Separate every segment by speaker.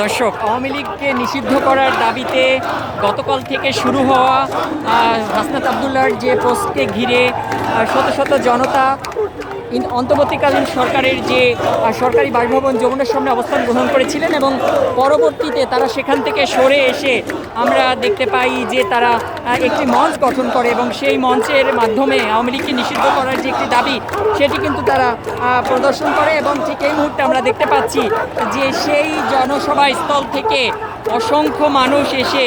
Speaker 1: দর্শক, আওয়ামী লীগকে নিষিদ্ধ করার দাবিতে গতকাল থেকে শুরু হওয়া হাসনাত আবদুল্লাহর যে পোস্টকে ঘিরে শত শত জনতা অন্তর্বর্তীকালীন সরকারের যে সরকারি বাসভবন যমুনার সামনে অবস্থান গ্রহণ করেছিলেন এবং পরবর্তীতে তারা সেখান থেকে সরে এসে আমরা দেখতে পাই যে তারা একটি মঞ্চ গঠন করে এবং সেই মঞ্চের মাধ্যমে আওয়ামী লীগকে নিষিদ্ধ করার যে একটি দাবি সেটি কিন্তু তারা প্রদর্শন করে। এবং ঠিক এই মুহূর্তে আমরা দেখতে পাচ্ছি যে সেই জনসভা স্থল থেকে অসংখ্য মানুষ এসে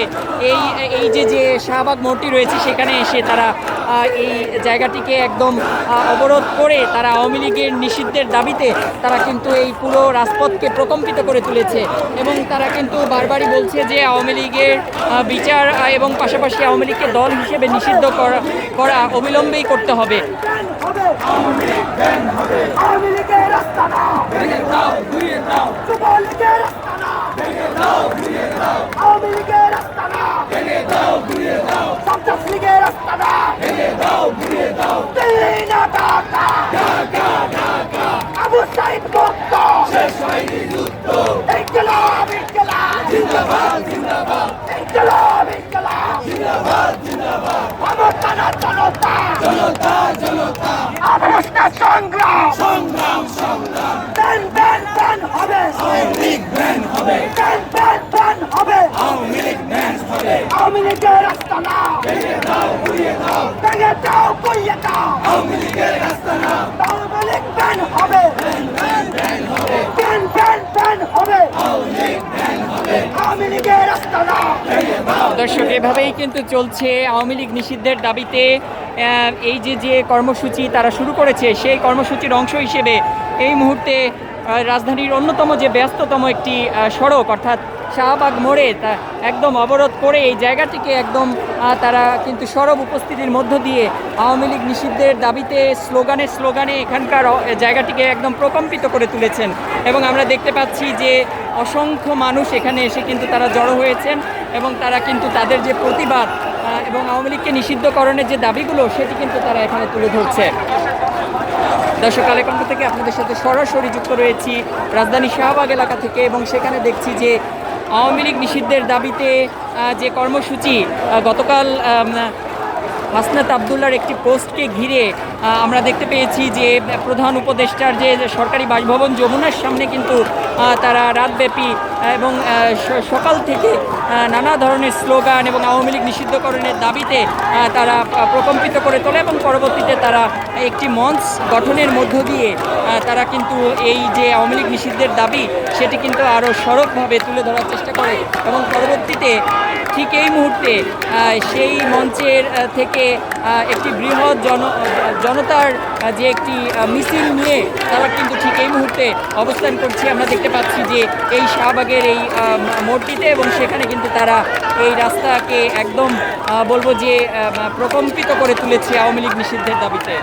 Speaker 1: এই যে শাহবাগ মোড়টি রয়েছে সেখানে এসে তারা এই জায়গাটিকে একদম অবরোধ করে তারা আওয়ামী লীগের নিষিদ্ধের দাবিতে তারা কিন্তু এই পুরো রাজপথকে প্রকম্পিত করে তুলেছে এবং তারা কিন্তু বারবারই বলছে যে আওয়ামী লীগের বিচার এবং পাশাপাশি আওয়ামী লীগকে দল হিসেবে নিষিদ্ধ করা অবিলম্বেই করতে হবে। দর্শক, এভাবেই কিন্তু চলছে আওয়ামী লীগ নিষিদ্ধের দাবিতে এই যে কর্মসূচি তারা শুরু করেছে সেই কর্মসূচির অংশ হিসেবে এই মুহূর্তে রাজধানীর অন্যতম যে ব্যস্ততম একটি সড়ক অর্থাৎ শাহবাগ মোড়ে তা একদম অবরোধ করে এই জায়গাটিকে একদম তারা কিন্তু সরব উপস্থিতির মধ্য দিয়ে আওয়ামী লীগ নিষিদ্ধের দাবিতে স্লোগানে এখানকার জায়গাটিকে একদম প্রকম্পিত করে তুলেছেন। এবং আমরা দেখতে পাচ্ছি যে অসংখ্য মানুষ এখানে এসে কিন্তু তারা জড়ো হয়েছেন এবং তারা কিন্তু তাদের যে প্রতিবাদ এবং আওয়ামী লীগকে নিষিদ্ধকরণের যে দাবিগুলো সেটি কিন্তু তারা এখানে তুলে ধরছে। দর্শক, আলেকণ্ঠ থেকে আপনাদের সাথে সরাসরি যুক্ত রয়েছি রাজধানী শাহবাগ এলাকা থেকে এবং সেখানে দেখছি যে আওয়ামী লীগ নিষিদ্ধের দাবিতে যে কর্মসূচি গতকাল হাসনাত আবদুল্লাহর একটি পোস্টকে ঘিরে আমরা দেখতে পেয়েছি যে প্রধান উপদেষ্টার যে সরকারি বাসভবন যমুনার সামনে কিন্তু তারা রাতব্যাপী এবং সকাল থেকে নানা ধরনের স্লোগান এবং আওয়ামী লীগ নিষিদ্ধকরণের দাবিতে তারা প্রকম্পিত করে তোলে এবং পরবর্তীতে তারা একটি মঞ্চ গঠনের মধ্য দিয়ে তারা কিন্তু এই যে আওয়ামী লীগ নিষিদ্ধের দাবি সেটি কিন্তু আরও সড়কভাবে তুলে ধরার চেষ্টা করে এবং পরবর্তীতে ঠিক এই মুহূর্তে সেই মঞ্চের থেকে একটি বৃহৎ জনতার যে একটি মিছিল নিয়ে তারা কিন্তু ঠিক এই মুহূর্তে অবস্থান করছে। আমরা দেখতে পাচ্ছি যে এই শাহবাগের এই মোড়টিতে এবং সেখানে কিন্তু তারা এই রাস্তাকে একদম বলবো যে প্রকম্পিত করে তুলেছে আওয়ামী লীগ নিষিদ্ধের দাবিতে।